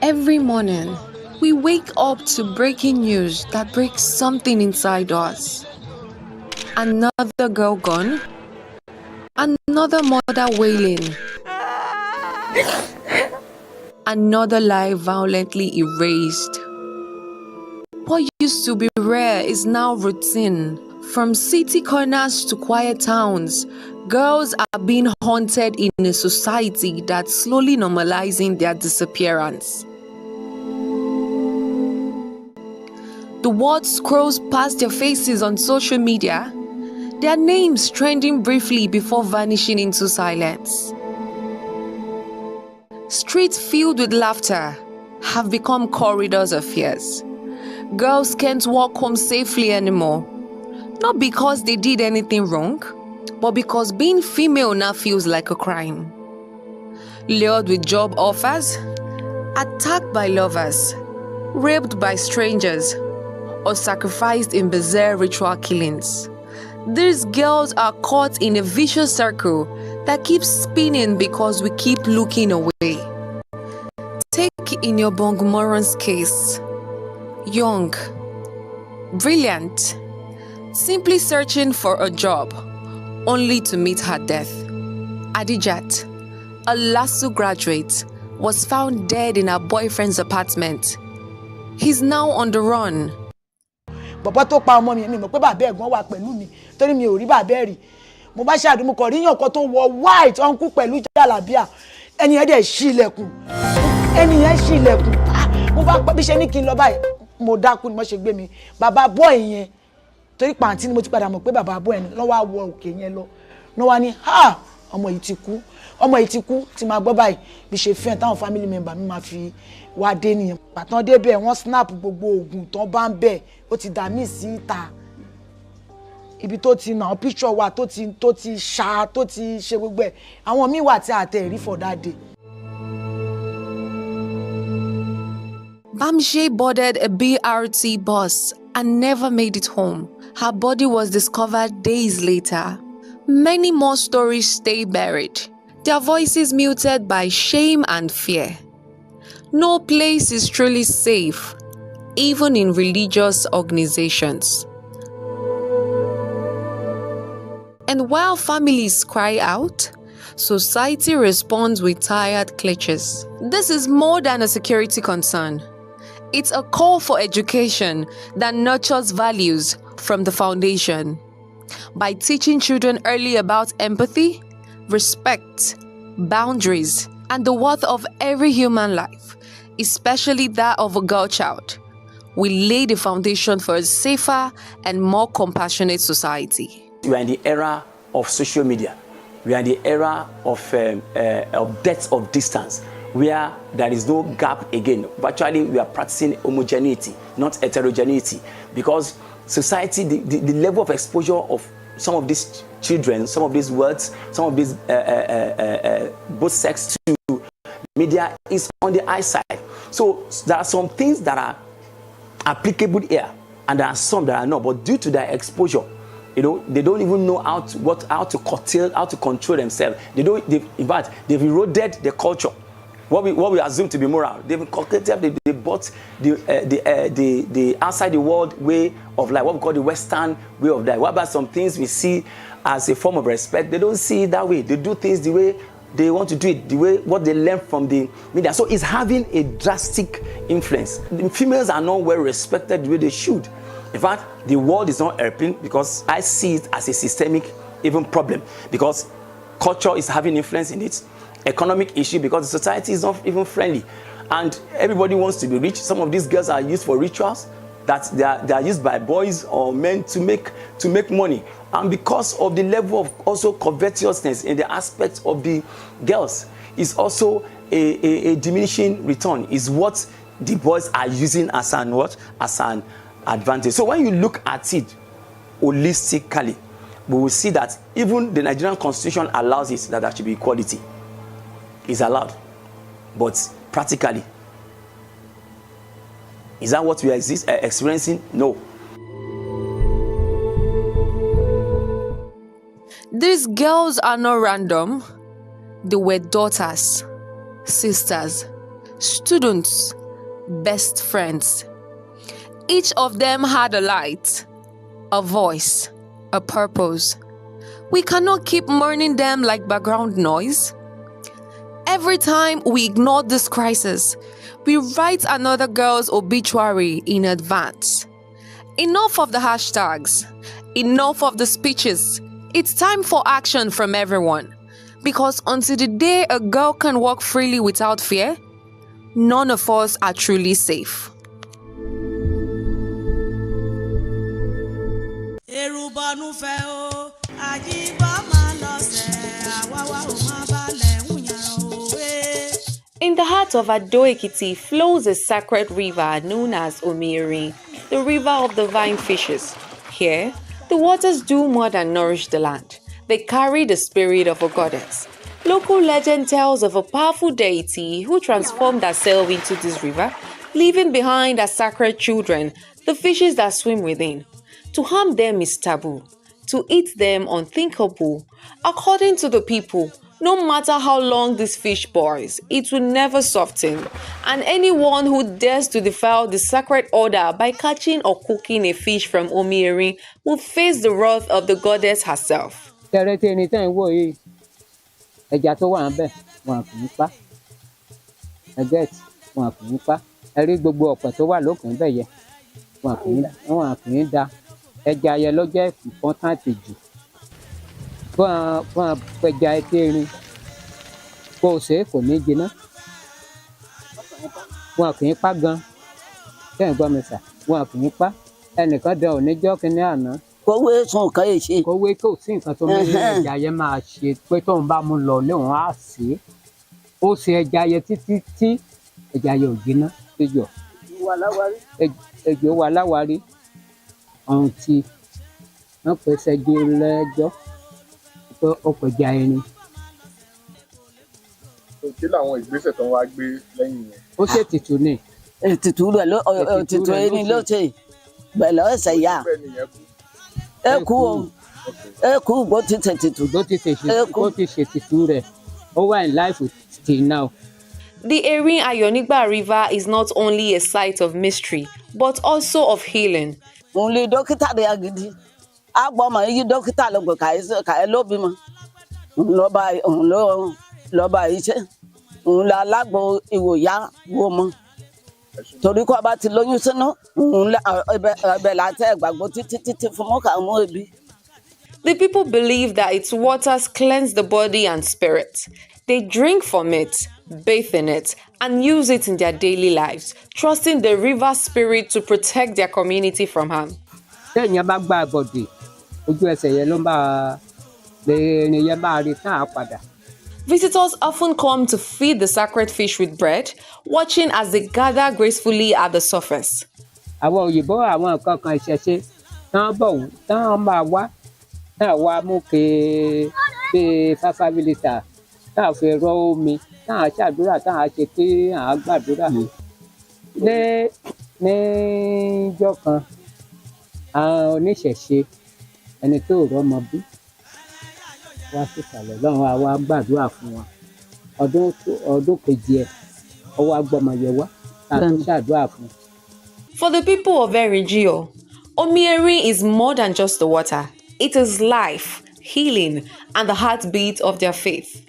Every morning, we wake up to breaking news that breaks something inside us. Another girl gone, another mother wailing, another life violently erased. What used to be rare is now routine. From city corners to quiet towns, girls are being haunted in a society that's slowly normalizing their disappearance. The world scrolls past their faces on social media, their names trending briefly before vanishing into silence. Streets filled with laughter have become corridors of fears. Girls can't walk home safely anymore. Not because they did anything wrong, but because being female now feels like a crime. Lured with job offers, attacked by lovers, raped by strangers, or sacrificed in bizarre ritual killings. These girls are caught in a vicious circle that keeps spinning because we keep looking away. Take in your Bongmoron's case. Young, brilliant, simply searching for a job, only to meet her death. Adijat, a LASU graduate, was found dead in her boyfriend's apartment. He's now on the run. Bàbá tó pa ọmọ mi mọ̀ pé bàbá ẹ̀gbọ́n wà pẹ̀lú mi torí mi ò rí bàbá ẹ̀ rí. Mo bá ṣe àdúmọ̀ kọ̀ ríyàn kan tó wọ white uncle pẹ̀lú jàlábíà. Ẹni yẹn dẹ̀ ṣí ilẹ̀kùn. Ẹni yẹn ṣí ilẹ̀kùn. Mo bá bí ṣe ní kí n lọ báyìí. Mo dákú ni mo ṣe gbé mi. Bàbá boy yẹn torí pàǹtí ni mo ti padà mọ̀ pé bàbá boy yẹn ló wá wọ òkè yẹn lọ. Ló wá ní ọmọ yìí ti kú. Ọmọ yìí ti kú tí máa gbọ́ báyìí bí ṣe fẹ́ táwọn family member mi máa fi wá dé nìyẹn. Pàtàn débẹ̀ wọ́n snap gbogbo oògùn tán bá ń bẹ̀ ó ti dà mí sí ìta. Ibi tó ti nà picture wa tó ti ṣá tó ti ṣe gbogbo ẹ̀ àwọn míì wà tí a tẹ̀ rí for that day. Bamshe boarded a BRT bus and never made it home. Her body was discovered days later. Many more stories stay buried, their voices muted by shame and fear. No place is truly safe, even in religious organizations. And while families cry out, society responds with tired clutches. This is more than a security concern. It's a call for education that nurtures values from the foundation. By teaching children early about empathy, respect, boundaries, and the worth of every human life, especially that of a girl child, we lay the foundation for a safer and more compassionate society. We are in the era of social media. We are in the era of depth of distance, where there is no gap again. Virtually, we are practicing homogeneity, not heterogeneity, because society, the level of exposure of some of these children, some of these words, some of these both sex to media is on the high side. So there are some things that are applicable here, and there are some that are not. But due to their exposure, they don't even know how to curtail, how to control themselves. In fact, they've eroded the culture. What we assume to be moral, they've inculcated, they bought the outside the world way of life, what we call the Western way of life. What about some things we see as a form of respect? They don't see it that way. They do things the way they want to do it, the way what they learn from the media. So it's having a drastic influence. The females are not well respected the way they should. In fact, the world is not helping, because I see it as a systemic even problem, because culture is having influence in it. Economic issue, because the society is not even friendly, and everybody wants to be rich. Some of these girls are used for rituals that they are used by boys or men to make money, and because of the level of also covetousness in the aspect of the girls, is also a diminishing return, is what the boys are using as an advantage. So when you look at it holistically, we will see that even the Nigerian Constitution allows it, that there should be equality. Is allowed, but practically, is that what we are experiencing? No. These girls are not random. They were daughters, sisters, Students, best friends. Each of them had a light, a voice, a purpose. We cannot keep mourning them like background noise. Every time we ignore this crisis, we write another girl's obituary in advance. Enough of the hashtags, enough of the speeches. It's time for action from everyone. Because until the day a girl can walk freely without fear, none of us are truly safe. In the heart of Ado-Ekiti flows a sacred river known as Omirin, the river of divine fishes. Here, the waters do more than nourish the land. They carry the spirit of a goddess. Local legend tells of a powerful deity who transformed herself into this river, leaving behind as sacred children the fishes that swim within. To harm them is taboo. To eat them unthinkable. According to the people, no matter how long this fish boils, it will never soften. And anyone who dares to defile the sacred order by catching or cooking a fish from Omirin will face the wrath of the goddess herself. Ẹja tó wà ńbẹ̀ wọn kì í pa ẹgẹt wọn kì í pa ẹrí gbogbo ọ̀pẹ tó wà lókè ńbẹ̀ yẹ wọn kì í da ẹja yẹn ló jẹ́ important jù fún apẹja etí erin kó o ṣe é kò ní jiná wọn kì í pa gan kẹ́hìn gbọ́ mi sà wọn kì í pa ẹnìkan dán oníjọ́ kínní àná. Kówé sùn kan yìí ṣe. Kówé kò sí nǹkan tó ní ẹja yẹn máa ṣe pé tóun bá mú lọ léwọn á sè é ó ṣe ẹja yẹn títí tí ẹja yẹn ò jiná péjọ. Ejò wà láwárí ọ̀hún tí wọ́n pèsè ẹjọ́ lẹ́jọ́ tó ó pẹja ẹni. Kí làwọn ìgbésẹ̀ tó ń wá gbé lẹ́yìn yẹn? Ó ṣètìtù ni. Ètùtù rẹ̀ ló ètùtù ẹni ló ṣe bẹ̀lẹ̀ ọ̀sẹ̀ yá. Eku bó ti ṣètìtù. Bó ti ṣètìtù rẹ̀ ó wà in life till now. The Erin Ayonigba River is not only a site of mystery, but also of healing. Òun lè dókítà rẹ̀ agidi. A gbọ́ ọmọ yìí dókítà ló gbọ́ kàí ló bímọ. Òun lọ́ba iṣẹ́. Òun la alágbo ìwòyá wo mọ́. Torí kó bá ti lóyún sínú, ẹbẹ̀ láti ẹ̀gbàgbọ́ títí fún mọ́kà mú ebi. The people believe that its waters cleanse the body and spirit. They drink from it, bathe in it, and use it in their daily lives, trusting the river spirit to protect their community from harm. Téèyàn bá gba àbọ̀dè, ojú ẹsẹ̀ yẹn ló máa lè ní yẹn máa rí tán á padà. Visitors often come to feed the sacred fish with bread, watching as they gather gracefully at the surface. Àwọn òyìnbó àwọn nǹkan kan ìṣẹ̀ṣe tán máa wá náà wá mú bí 5 litre táà fi rọ omi táà ṣàdúrà táà ṣe pé à ń gbàdúrà. Níjọ́ kan àwọn oníṣẹ̀ṣe ẹni tó rọ́mọ bí wá sísàlẹ̀ lọ́run àwa gbàdúrà fún wọn ọdún kejì ẹ̀ ọwọ́ agbọ́mọyẹ wá láti ṣàdúrà fún. For the people of Erigio, Omirin is more than just the water. It is life, healing, and the heartbeat of their faith.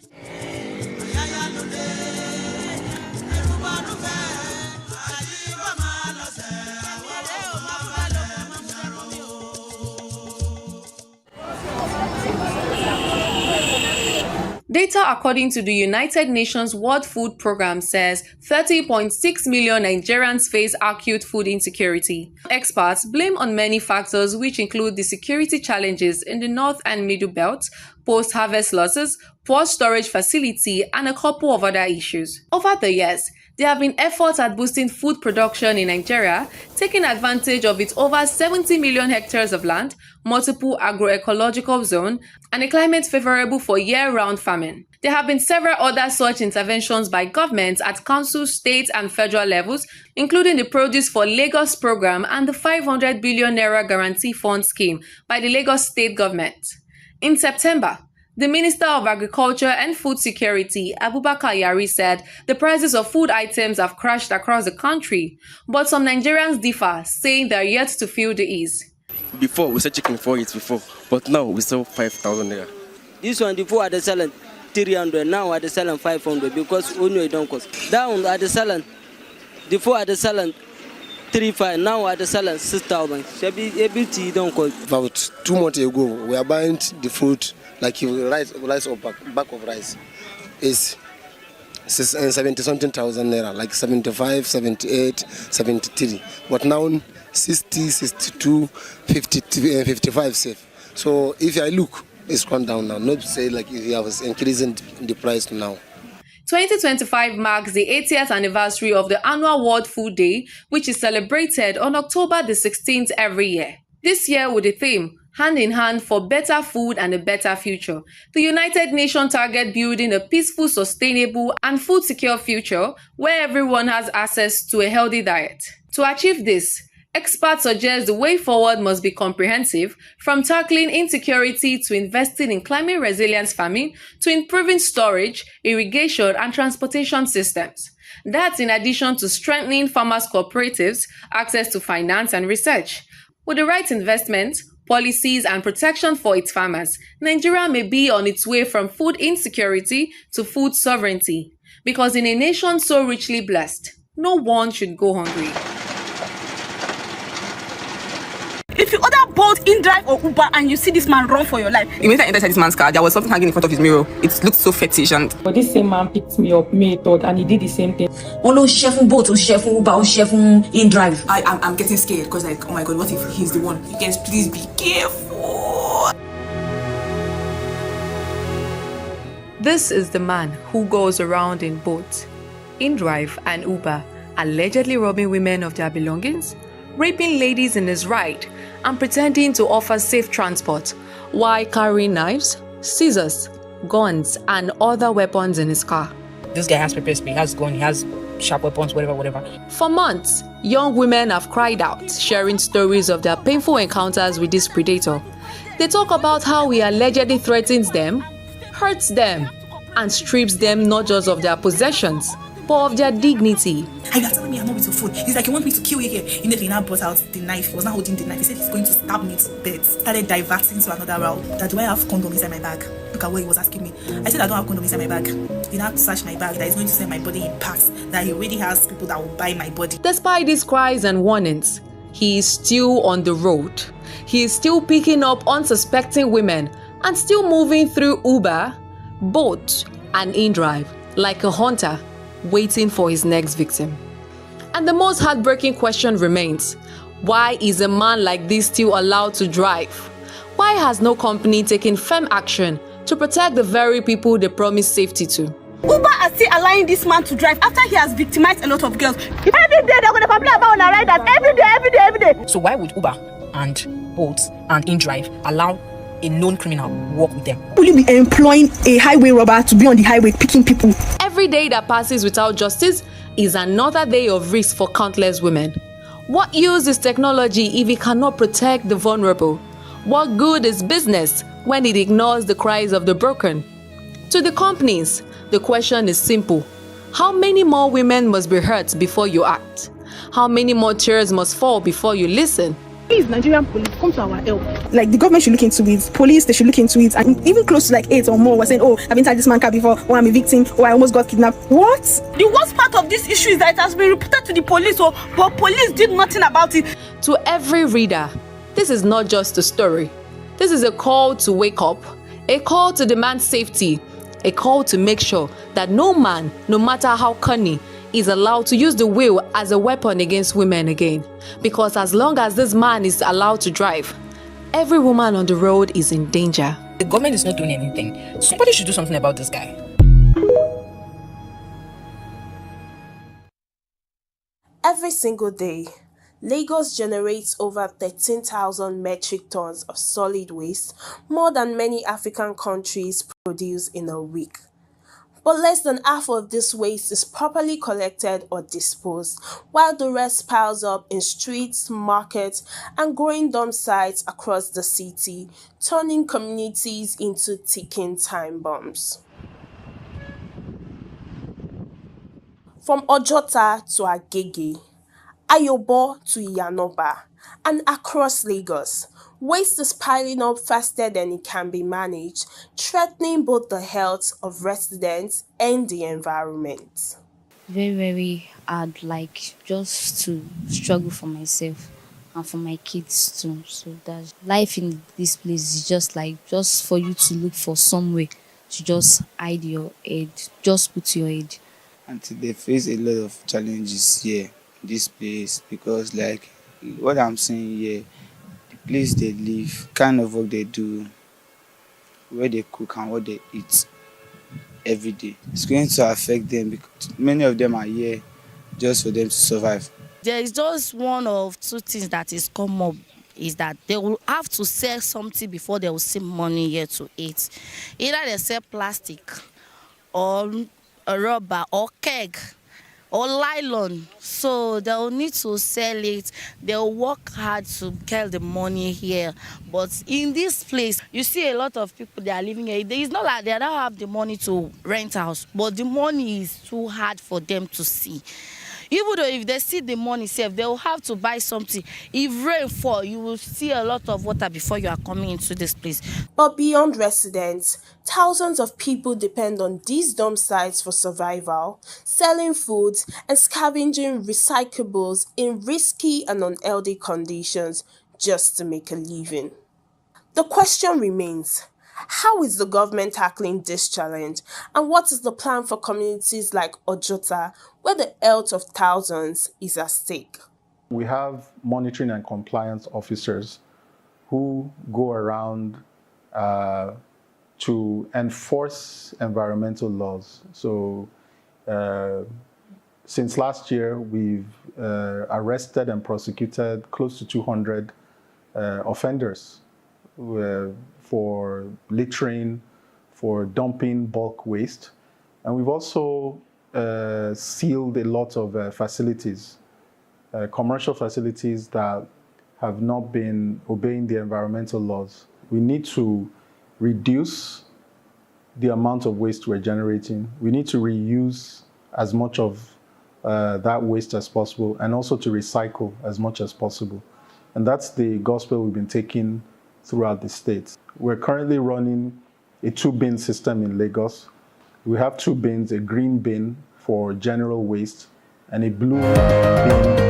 Data according to the United Nations World Food Programme says 30.6 million Nigerians face acute food insecurity. Experts blame on many factors which include the security challenges in the North and Middle Belt, post-harvest losses, poor storage facility, and a couple of other issues. Over the years, there have been efforts at boosting food production in Nigeria, taking advantage of its over 70 million hectares of land, multiple agroecological zones, and a climate favorable for year-round farming. There have been several other such interventions by governments at council, state, and federal levels, including the Produce for Lagos program and the 500 billion naira guarantee fund scheme by the Lagos state government. In September, The Minister of Agriculture and Food Security, Abubakar Yari, said the prices of food items have crashed across the country, but some Nigerians differ, saying they are yet to feel the ease. Before, we said chicken for it before, but now we sell 5,000 naira. This one, before I selling 300, now I selling 500 because only it don't cost. Down I selling, before I selling 3,500, now I selling 6,000. Everything don't cost. About 2 months ago, we are buying the food like rice or back of rice is 70 something thousand naira, like 75, 78, 73. But now 60, 62, 50, 55 safe. So if I look, it's gone down now. Not to say like if you have increasing the price now. 2025 marks the 80th anniversary of the annual World Food Day, which is celebrated on October the 16th every year. This year with the theme, Hand in Hand for Better Food and a Better Future, the United Nations target building a peaceful, sustainable and food secure future where everyone has access to a healthy diet. To achieve this, experts suggest the way forward must be comprehensive, from tackling insecurity to investing in climate resilience farming to improving storage, irrigation, and transportation systems. That's in addition to strengthening farmers' cooperatives, access to finance and research. With the right investment, policies, and protection for its farmers, Nigeria may be on its way from food insecurity to food sovereignty. Because in a nation so richly blessed, no one should go hungry. If you order both InDrive or Uber and you see this man run for your life. Immediately I entered this man's car, there was something hanging in front of his mirror. It looked so fetish and... But this same man picked me up, May 3rd, and he did the same thing. Oh, chef both, chef Uber, chef InDrive. I'm getting scared because like, oh my God, what if he's the one? You guys, please be careful. This is the man who goes around in both InDrive and Uber, allegedly robbing women of their belongings, raping ladies in his ride, and pretending to offer safe transport while carrying knives, scissors, guns, and other weapons in his car. This guy has pepper spray, he has gun, he has sharp weapons, whatever. For months, young women have cried out, sharing stories of their painful encounters with this predator. They talk about how he allegedly threatens them, hurts them, and strips them not just of their possessions, but of their dignity. And you're telling me I'm not with your food. He's like, you want me to kill you here? Immediately he now brought out the knife. He was not holding the knife. He said he's going to stab me to death. Started diverting to another route. That do I have condom inside my bag? Look at what he was asking me. I said I don't have condom inside my bag. He now searched my bag. That he's going to send my body in parts. That he already has people that will buy my body. Despite these cries and warnings, he is still on the road. He is still picking up unsuspecting women and still moving through Uber, Bolt, and InDrive like a hunter, waiting for his next victim. And the most heartbreaking question remains, why is a man like this still allowed to drive? Why has no company taken firm action to protect the very people they promise safety to? Uber are still allowing this man to drive after he has victimized a lot of girls. Every day they're going to complain about on a rider. Every day. So why would Uber and Bolt and InDrive allow a known criminal walk with them? Will you be employing a highway robber to be on the highway picking people? Every day that passes without justice is another day of risk for countless women. What use is technology if it cannot protect the vulnerable? What good is business when it ignores the cries of the broken? To the companies, the question is simple. How many more women must be hurt before you act? How many more tears must fall before you listen? Please, Nigerian police, come to our help. Like, the government should look into it. Police, they should look into it. And even close to like 8 or more were saying, oh, I've inside this man car before, or I'm a victim, or I almost got kidnapped. What? The worst part of this issue is that it has been reported to the police, but police did nothing about it. To every reader, this is not just a story. This is a call to wake up, a call to demand safety, a call to make sure that no man, no matter how cunning, is allowed to use the will as a weapon against women again. Because as long as this man is allowed to drive, every woman on the road is in danger. The government is not doing anything. Somebody should do something about this guy. Every single day, Lagos generates over 13,000 metric tons of solid waste, more than many African countries produce in a week. But less than half of this waste is properly collected or disposed, while the rest piles up in streets, markets, and growing dump sites across the city, turning communities into ticking time bombs. From Ojota to Agege, Ayobo to Iyanoba, and across Lagos, waste is piling up faster than it can be managed, threatening both the health of residents and the environment. Very, very hard, like just to struggle for myself and for my kids too. So that life in this place is just like just for you to look for somewhere to just hide your head, just put your head. And they face a lot of challenges here in this place because like what I'm saying here, the place they live, kind of work they do, where they cook and what they eat every day. It's going to affect them because many of them are here just for them to survive. There is just one of two things that is come up is that they will have to sell something before they will see money here to eat. Either they sell plastic or a rubber or keg or nylon. So they'll need to sell it. They'll work hard to get the money here. But in this place, you see a lot of people they are living here. It's not like they don't have the money to rent house, but the money is too hard for them to see. Even though if they see the money safe, they will have to buy something. If rain fall, you will see a lot of water before you are coming into this place. But beyond residents, thousands of people depend on these dump sites for survival, selling foods and scavenging recyclables in risky and unhealthy conditions just to make a living. The question remains, how is the government tackling this challenge, and what is the plan for communities like Ojota, where the health of thousands is at stake? We have monitoring and compliance officers who go around to enforce environmental laws. So since last year, we've arrested and prosecuted close to 200 offenders for littering, for dumping bulk waste. And we've also sealed a lot of facilities, commercial facilities that have not been obeying the environmental laws. We need to reduce the amount of waste we're generating. We need to reuse as much of that waste as possible, and also to recycle as much as possible. And that's the gospel we've been taking throughout the state. We're currently running a 2-bin system in Lagos. We have 2 bins, a green bin for general waste and a blue bin.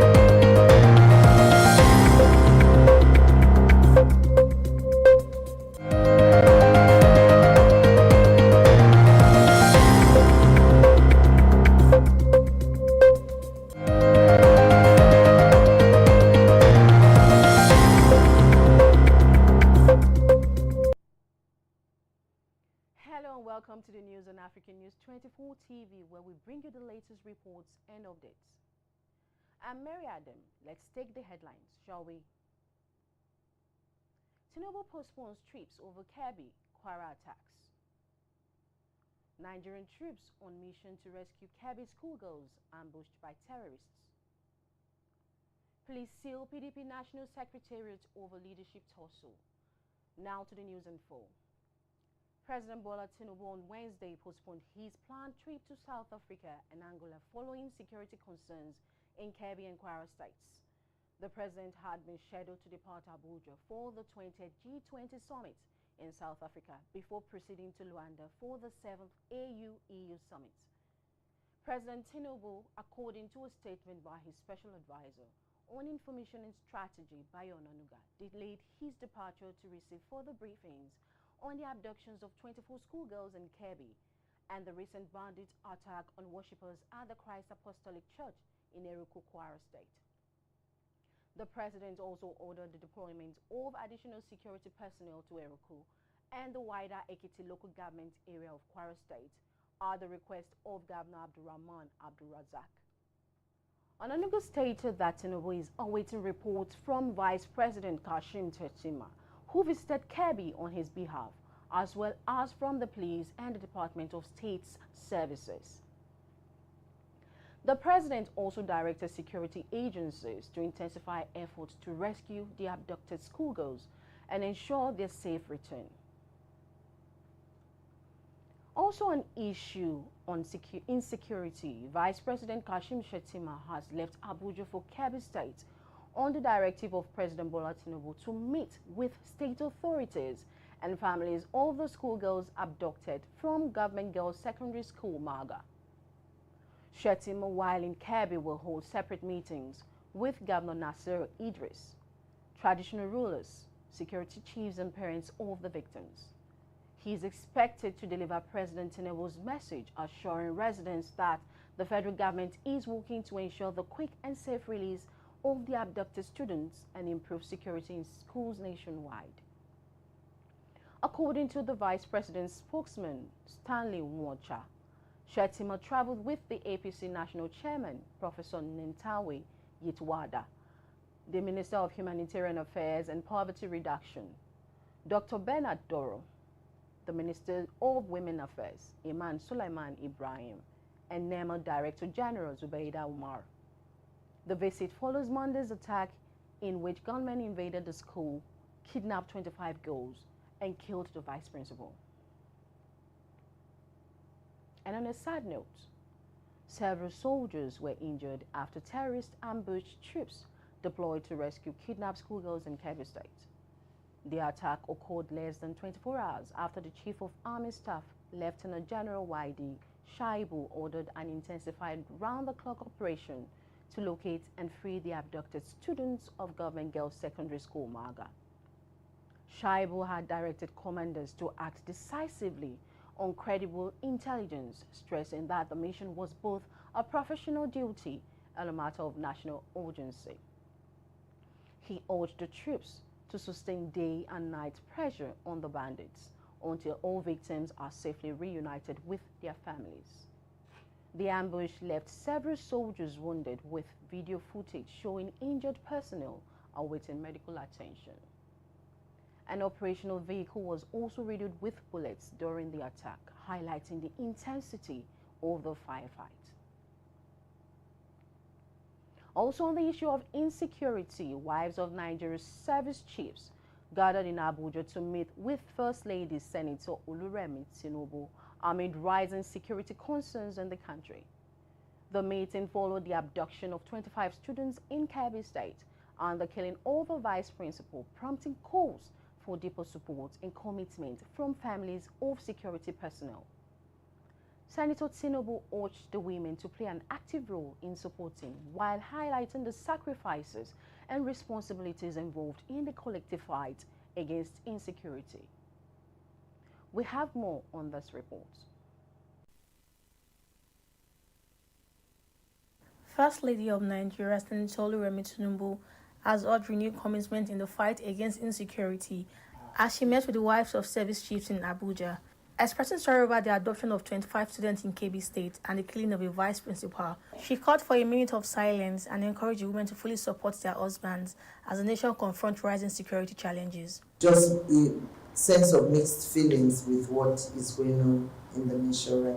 Welcome to the news on African News 24 TV, where we bring you the latest reports and updates. I'm Mary Adam. Let's take the headlines, shall we? Tinubu postpones trips over Kebbi, Kwara attacks. Nigerian troops on mission to rescue Kebbi schoolgirls ambushed by terrorists. Police seal PDP National Secretariat over leadership tussle. Now to the news in full. President Bola Tinubu on Wednesday postponed his planned trip to South Africa and Angola following security concerns in Kebbi and Kwara states. The president had been scheduled to depart Abuja for the 20th G20 summit in South Africa before proceeding to Luanda for the 7th AU-EU summit. President Tinubu, according to a statement by his special advisor on information and strategy, Bayo Onanuga, delayed his departure to receive further briefings on the abductions of 24 schoolgirls in Kebbi and the recent bandit attack on worshippers at the Christ Apostolic Church in Eruku, Kwara State. The president also ordered the deployment of additional security personnel to Eruku and the wider Ekiti local government area of Kwara State at the request of Governor Abdurrahman Abdulrazak. Onanuga stated that Tinubu is awaiting reports from Vice President Kashim Shettima, who visited Kebbi on his behalf, as well as from the police and the Department of State's services. The president also directed security agencies to intensify efforts to rescue the abducted schoolgirls and ensure their safe return. Also an issue on insecurity, Vice President Kashim Shettima has left Abuja for Kebbi State on the directive of President Bola Tinubu to meet with state authorities and families of the schoolgirls abducted from Government Girls Secondary School, Maga. Shettima, while in Kebbi, will hold separate meetings with Governor Nasir Idris, traditional rulers, security chiefs and parents of the victims. He is expected to deliver President Tinubu's message assuring residents that the federal government is working to ensure the quick and safe release of the abducted students and improve security in schools nationwide. According to the Vice President's spokesman, Stanley Nwocha, Shettima traveled with the APC National Chairman, Professor Nentawe Yitwada, the Minister of Humanitarian Affairs and Poverty Reduction, Dr. Bernard Doro, the Minister of Women Affairs, Iman Sulaiman Ibrahim, and NEMA Director General Zubaida Umar. The visit follows Monday's attack in which gunmen invaded the school, kidnapped 25 girls, and killed the vice principal. And on a sad note, several soldiers were injured after terrorist ambush troops deployed to rescue kidnapped schoolgirls in Kebbi State. The attack occurred less than 24 hours after the Chief of Army Staff, Lieutenant General YD Shaibu, ordered an intensified round-the-clock operation to locate and free the abducted students of Government Girls Secondary School, Maga. Shaibu had directed commanders to act decisively on credible intelligence, stressing that the mission was both a professional duty and a matter of national urgency. He urged the troops to sustain day and night pressure on the bandits until all victims are safely reunited with their families. The ambush left several soldiers wounded, with video footage showing injured personnel awaiting medical attention. An operational vehicle was also riddled with bullets during the attack, highlighting the intensity of the firefight. Also on the issue of insecurity, wives of Nigeria's service chiefs gathered in Abuja to meet with First Lady Senator Oluremi Tinubu amid rising security concerns in the country. The meeting followed the abduction of 25 students in Kebbi State and the killing of a vice principal, prompting calls for deeper support and commitment from families of security personnel. Senator Tinubu urged the women to play an active role in supporting, while highlighting the sacrifices and responsibilities involved in the collective fight against insecurity. We have more on this report. First Lady of Nigeria, Senator Oluremi Tinubu, has urged renewed commitment in the fight against insecurity as she met with the wives of service chiefs in Abuja. Expressing sorrow over the adoption of 25 students in Kebbi State and the killing of a vice principal, she called for a minute of silence and encouraged the women to fully support their husbands as the nation confronts rising security challenges. Just a sense of mixed feelings with what is going on in the nation right